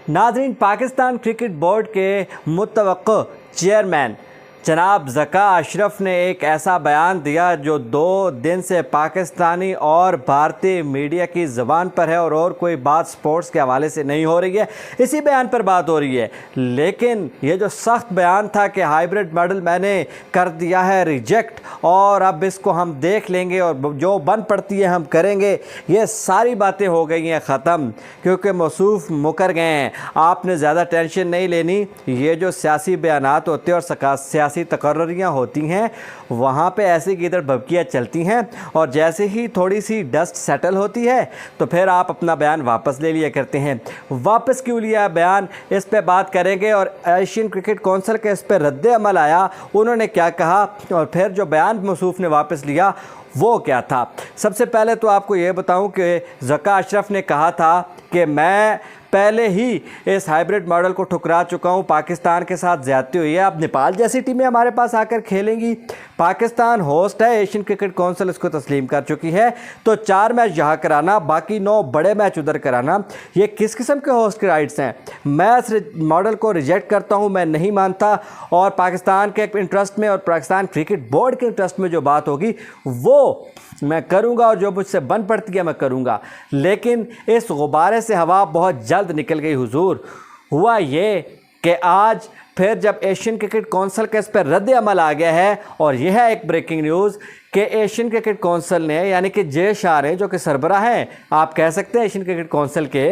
नाज़रीन, Pakistan cricket board के मुतवक्को chairman जनाब ज़का अशरफ ने एक ऐसा बयान दिया जो 2 दिन से पाकिस्तानी और भारतीय मीडिया की ज़बान पर है और कोई बात स्पोर्ट्स के हवाले से नहीं हो रही है। इसी बयान पर बात हो रही है, लेकिन ये जो सख्त बयान था कि हाइब्रिड मॉडल मैंने कर दिया है रिजेक्ट और अब इसको हम देख लेंगे और जो बन पड़ती है हम करेंगे, ये सारी बातें हो गई हैं ख़त्म, क्योंकि मौसूफ मुकर गए हैं। आपने ज़्यादा टेंशन नहीं लेनी। ये जो सियासी बयानात होते हैं और सियासी तकर्रियाँ होती हैं, वहाँ पे ऐसी की इधर भभकियाँ चलती हैं और जैसे ही थोड़ी सी डस्ट सेटल होती है तो फिर आप अपना बयान वापस ले लिया करते हैं। वापस क्यों लिया बयान, इस पे बात करेंगे। और एशियन क्रिकेट कौंसिल के इस पर रद्द अमल आया, उन्होंने क्या कहा और फिर जो बयान मौसूफ ने वापस लिया वो क्या था। सबसे पहले तो आपको ये बताऊं कि ज़का अशरफ ने कहा था कि मैं पहले ही इस हाइब्रिड मॉडल को ठुकरा चुका हूँ, पाकिस्तान के साथ ज़्यादती हुई है। अब नेपाल जैसी टीमें हमारे पास आकर खेलेंगी, पाकिस्तान होस्ट है, एशियन क्रिकेट कौंसिल इसको तस्लीम कर चुकी है, तो 4 मैच यहाँ कराना, बाकी 9 बड़े मैच उधर कराना, ये किस किस्म के होस्ट के राइट्स हैं। मैं इस मॉडल को रिजेक्ट करता हूँ, मैं नहीं मानता। और पाकिस्तान के इंटरेस्ट में और पाकिस्तान क्रिकेट बोर्ड के इंटरेस्ट में जो बात होगी वो मैं करूंगा और जो मुझसे बन पड़ती है मैं करूंगा। लेकिन इस गुब्बारे से हवा बहुत जल्द निकल गई हुजूर। हुआ ये कि आज फिर जब एशियन क्रिकेट कौंसिल के इस पर रद्द अमल आ गया है, और यह है एक ब्रेकिंग न्यूज़ कि एशियन क्रिकेट कौंसिल ने, यानी कि जे शाह हैं, जो कि सरबराह हैं आप कह सकते हैं एशियन क्रिकेट कौंसिल के,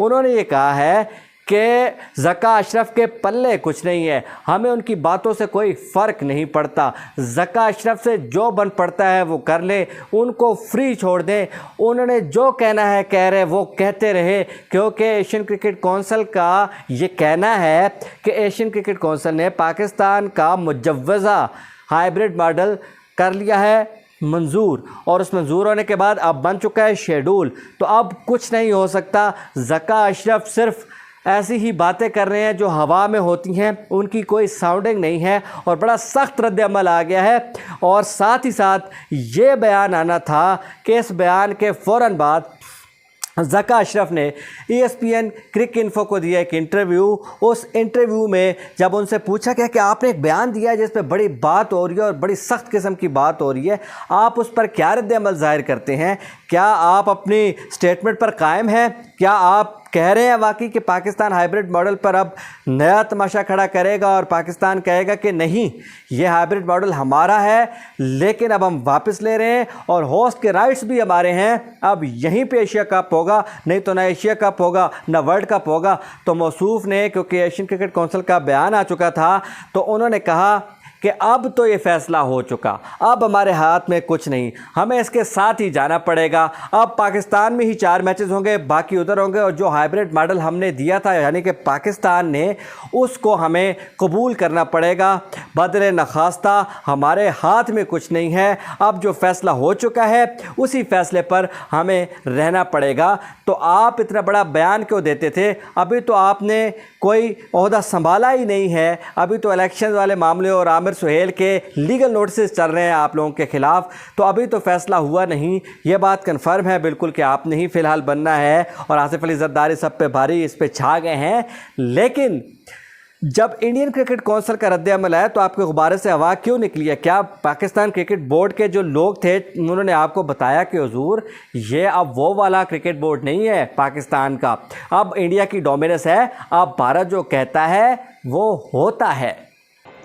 उन्होंने ये कहा है कि ज़का अशरफ के पल्ले कुछ नहीं है, हमें उनकी बातों से कोई फ़र्क नहीं पड़ता। ज़का अशरफ से जो बन पड़ता है वो कर ले, उनको फ्री छोड़ दें, उन्होंने जो कहना है कह रहे वो कहते रहे। क्योंकि एशियन क्रिकेट कौंसिल का ये कहना है कि एशियन क्रिकेट कौंसिल ने पाकिस्तान का मुजव्वज़ा हाइब्रिड मॉडल कर लिया है मंजूर, और उस मंजूर होने के बाद अब बन चुका है शेड्यूल, तो अब कुछ नहीं हो सकता। ज़का अशरफ सिर्फ ऐसी ही बातें कर रहे हैं जो हवा में होती हैं, उनकी कोई साउंडिंग नहीं है, और बड़ा सख्त रद्द अमल आ गया है। और साथ ही साथ ये बयान आना था कि इस बयान के फ़ौरन बाद ज़का अशरफ ने ESPN क्रिक इन्फो को दिया एक इंटरव्यू। उस इंटरव्यू में जब उनसे पूछा गया कि आपने एक बयान दिया है जिस पे बड़ी बात हो रही है और बड़ी सख्त किस्म की बात हो रही है, आप उस पर क्या रद्द अमल ज़ाहिर करते हैं, क्या आप अपनी स्टेटमेंट पर कायम हैं, क्या आप कह रहे हैं वाकई कि पाकिस्तान हाइब्रिड मॉडल पर अब नया तमाशा खड़ा करेगा और पाकिस्तान कहेगा कि नहीं, ये हाइब्रिड मॉडल हमारा है लेकिन अब हम वापस ले रहे हैं और होस्ट के राइट्स भी हमारे हैं, अब यहीं पे एशिया कप होगा, नहीं तो ना एशिया कप होगा ना वर्ल्ड कप होगा। तो मौसूफ ने, क्योंकि एशियन क्रिकेट कौंसिल का बयान आ चुका था, तो उन्होंने कहा कि अब तो ये फ़ैसला हो चुका, अब हमारे हाथ में कुछ नहीं, हमें इसके साथ ही जाना पड़ेगा। अब पाकिस्तान में ही 4 मैचेस होंगे, बाकी उधर होंगे, और जो हाइब्रिड मॉडल हमने दिया था यानी कि पाकिस्तान ने, उसको हमें कबूल करना पड़ेगा। बदले नखास्ता हमारे हाथ में कुछ नहीं है, अब जो फ़ैसला हो चुका है उसी फ़ैसले पर हमें रहना पड़ेगा। तो आप इतना बड़ा बयान क्यों देते थे? अभी तो आपने कोई ओहदा संभाला ही नहीं है, अभी तो इलेक्शन वाले मामले और आमिर सुहेल के लीगल नोटिस चल रहे हैं आप लोगों के ख़िलाफ़, तो अभी तो फ़ैसला हुआ नहीं। ये बात कन्फर्म है बिल्कुल कि आपने ही फ़िलहाल बनना है, और आसिफ अली ज़रदारी सब पे भारी इस पे छा गए हैं। लेकिन जब इंडियन क्रिकेट कौंसिल का रद्द अमल आया तो आपके गुब्बारे से हवा क्यों निकली है? क्या पाकिस्तान क्रिकेट बोर्ड के जो लोग थे उन्होंने आपको बताया कि हुजूर ये अब वो वाला क्रिकेट बोर्ड नहीं है पाकिस्तान का, अब इंडिया की डोमिनेंस है, अब भारत जो कहता है वो होता है।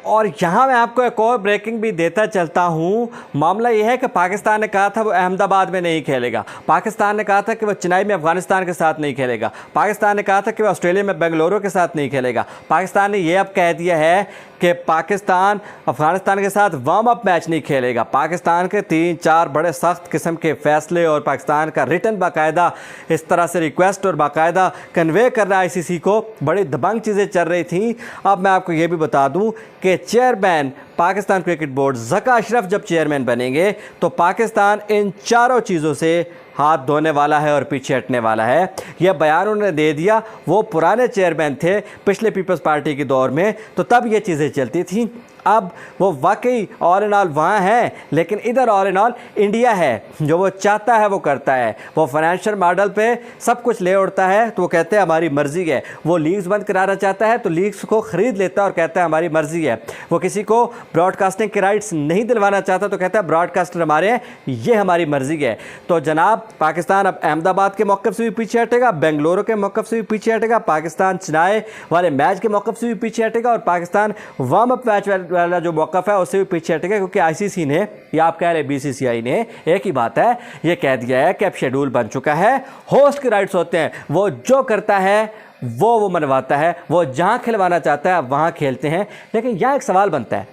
और यहाँ मैं आपको एक और ब्रेकिंग भी देता चलता हूँ। मामला यह है कि पाकिस्तान ने कहा था वो अहमदाबाद में नहीं खेलेगा, पाकिस्तान ने कहा था कि वो चेन्नई में अफगानिस्तान के साथ नहीं खेलेगा, पाकिस्तान ने कहा था कि वो ऑस्ट्रेलिया में बेंगलुरु के साथ नहीं खेलेगा। पाकिस्तान ने ये अब कह दिया है कि पाकिस्तान अफगानिस्तान के साथ वार्म अप मैच नहीं खेलेगा। पाकिस्तान के 3-4 बड़े सख्त किस्म के फ़ैसले और पाकिस्तान का रिटन बाकायदा इस तरह से रिक्वेस्ट और बाकायदा कन्वे कर रहा है ICC को, बड़ी दबंग चीज़ें चल रही थी। अब मैं आपको ये भी बता दूं कि chairman Pakistan cricket board, Zaka Ashraf जब चेयरमैन बनेंगे तो पाकिस्तान इन चारों चीज़ों से हाथ धोने वाला है और पीछे हटने वाला है। यह बयान उन्होंने दे दिया। वो पुराने चेयरमैन थे पिछले पीपल्स पार्टी के दौर में, तो तब ये चीज़ें चलती थी। अब वो वाकई ऑल इन ऑल वहाँ हैं, लेकिन इधर ऑल इन ऑल इंडिया है। जो वो चाहता है वो करता है। वो फाइनेंशियल मॉडल पे सब कुछ ले उड़ता है तो वो कहते हैं हमारी मर्ज़ी है। वो लीग्स बंद कराना चाहता है तो लीग्स को ख़रीद लेता है और कहता है हमारी मर्ज़ी है। वो किसी को ब्रॉडकास्टिंग के राइट्स नहीं दिलवाना चाहता तो कहता है ब्रॉडकास्टर हमारे हैं, ये हमारी मर्ज़ी है। तो जनाब पाकिस्तान अब अहमदाबाद के मौक़िफ़ से भी पीछे हटेगा, बेंगलुरु के मौक़िफ़ से भी पीछे हटेगा, पाकिस्तान चेन्नई वाले मैच के मौक़िफ़ से भी पीछे हटेगा और पाकिस्तान वार्म अप मैच वाला जो मौक़िफ़ है उससे भी पीछे हटेगा, क्योंकि आईसीसी ने या आप कह रहे बीसीसीआई ने एक ही बात है, ये कह दिया है कि अब शेड्यूल बन चुका है। होस्ट के राइट्स होते हैं, वो जो करता है वो मनवाता है, वो जहाँ खिलवाना चाहता है वहाँ खेलते हैं। लेकिन यहाँ एक सवाल बनता है,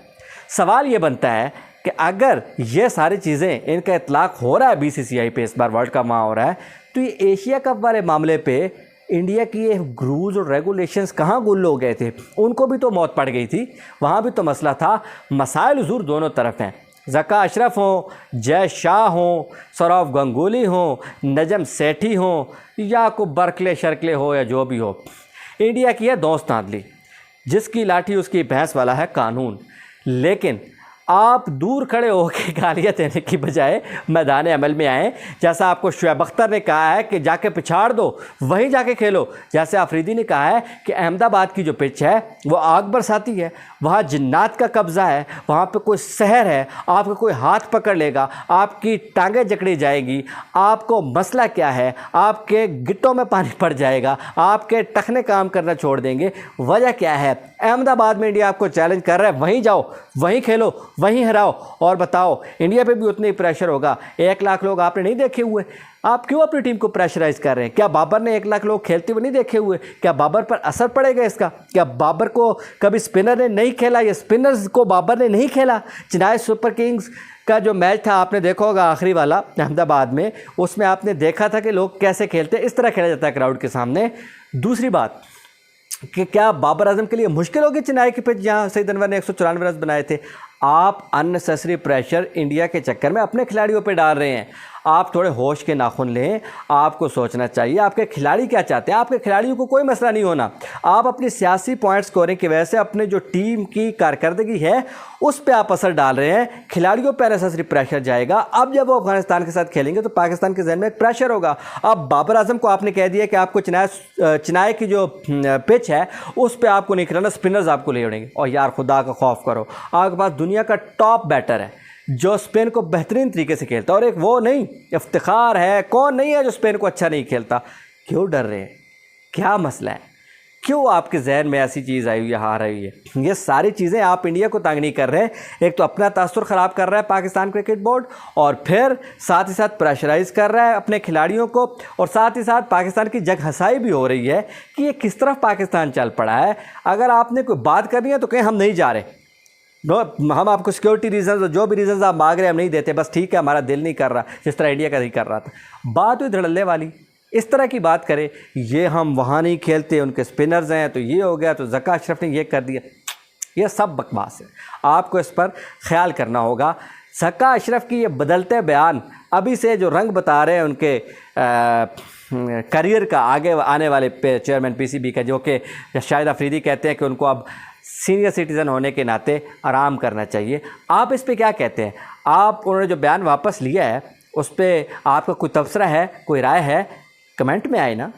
सवाल ये बनता है कि अगर ये सारी चीज़ें इनका इतलाक़ हो रहा है बीसीसीआई पे, इस बार वर्ल्ड कप वहाँ हो रहा है, तो ये एशिया कप वाले मामले पे इंडिया की ये रूल्स और रेगुलेशंस कहाँ गुल हो गए थे? उनको भी तो मौत पड़ गई थी, वहाँ भी तो मसला था। मसाइल हुजूर दोनों तरफ हैं। ज़का अशरफ हो, जय शाह हो, सौरव गंगुली हो, नजम सेठी हो या को बर्कले शर्कले हो या जो भी हो, इंडिया की है दोस्त आंदली, जिसकी लाठी उसकी भैंस वाला है कानून। लेकिन आप दूर खड़े होकर गालियाँ देने की बजाय मैदान अमल में आएँ। जैसा आपको शुएब अख्तर ने कहा है कि जाके पिछाड़ दो, वहीं जाके खेलो। जैसे अफरीदी ने कहा है कि अहमदाबाद की जो पिच है वो आग बरसाती है, वहाँ जिन्नात का कब्ज़ा है, वहाँ पे कोई सहर है, आपको कोई हाथ पकड़ लेगा, आपकी टांगें जकड़ी जाएगी, आपको मसला क्या है, आपके गिट्टों में पानी पड़ जाएगा, आपके टखने काम करना छोड़ देंगे। वजह क्या है? अहमदाबाद में इंडिया आपको चैलेंज कर रहा है, वहीं जाओ, वहीं खेलो, वहीं हराओ और बताओ। इंडिया पे भी उतना ही प्रेशर होगा। 1 लाख लोग आपने नहीं देखे हुए, आप क्यों अपनी टीम को प्रेशराइज कर रहे हैं? क्या बाबर ने 1 लाख लोग खेलते हुए नहीं देखे हुए? क्या बाबर पर असर पड़ेगा इसका? क्या बाबर को कभी स्पिनर ने नहीं खेला या स्पिनर्स को बाबर ने नहीं खेला? चेन्नई सुपर किंग्स का जो मैच था आपने देखा होगा आखिरी वाला अहमदाबाद में, उसमें आपने देखा था कि लोग कैसे खेलते हैं। इस तरह खेला जाता है क्राउड के सामने। दूसरी बात कि क्या बाबर आजम के लिए मुश्किल होगी चेन्नई की पिच जहाँ सईद अनवर ने 194 रन बनाए थे? आप अननेसेसरी प्रेशर इंडिया के चक्कर में अपने खिलाड़ियों पे डाल रहे हैं। आप थोड़े होश के नाखून लें, आपको सोचना चाहिए आपके खिलाड़ी क्या चाहते हैं। आपके खिलाड़ियों को कोई मसला नहीं होना, आप अपनी सियासी पॉइंट स्कोरिंग की वजह से अपने जो टीम की कारकर्दगी है उस पर आप असर डाल रहे हैं। खिलाड़ियों पर अननेसेसरी प्रेशर जाएगा। अब जब वो अफगानिस्तान के साथ खेलेंगे तो पाकिस्तान के जहन में एक प्रेशर होगा। अब बाबर आजम को आपने कह दिया कि आपको चेन्नई की जो पिच है उस पर आपको नहीं खिलाना, स्पिनर्स आपको ले उड़ेंगे। और यार खुदा का खौफ करो, आपके पास दुनिया का टॉप बैटर है जो स्पेन को बेहतरीन तरीके से खेलता है, और एक वो नहीं इफ्तिखार है, कौन नहीं है जो स्पेन को अच्छा नहीं खेलता। क्यों डर रहे हैं? क्या मसला है? क्यों आपके जहन में ऐसी चीज़ आई हुई है, हार रही है? ये सारी चीज़ें आप इंडिया को तंग नहीं कर रहे हैं। एक तो अपना तासुर ख़राब कर रहा है पाकिस्तान क्रिकेट बोर्ड, और फिर साथ ही साथ प्रेशराइज कर रहा है अपने खिलाड़ियों को, और साथ ही साथ पाकिस्तान की जग हंसाई भी हो रही है कि ये किस तरफ पाकिस्तान चल पड़ा है। अगर आपने कोई बात करनी है तो कहें हम नहीं जा रहे, हम आपको सिक्योरिटी रीजंस, जो भी रीजंस आप मांग रहे हैं हम नहीं देते, बस ठीक है हमारा दिल नहीं कर रहा, जिस तरह इंडिया का नहीं कर रहा था। बात हुई धड़ल्ले वाली, इस तरह की बात करे, ये हम वहाँ नहीं खेलते, उनके स्पिनर्स हैं तो ये हो गया, तो ज़का अशरफ ने ये कर दिया, ये सब बकवास है। आपको इस पर ख्याल करना होगा। ज़का अशरफ की ये बदलते बयान अभी से जो रंग बता रहे हैं उनके करियर का, आगे आने वाले चेयरमैन पीसीबी का, जो कि शाहिद अफरीदी कहते हैं कि उनको अब सीनियर सिटीज़न होने के नाते आराम करना चाहिए। आप इस पे क्या कहते हैं? आप उन्होंने जो बयान वापस लिया है उस पर आपका कोई तबसरा है, कोई राय है? कमेंट में आए ना।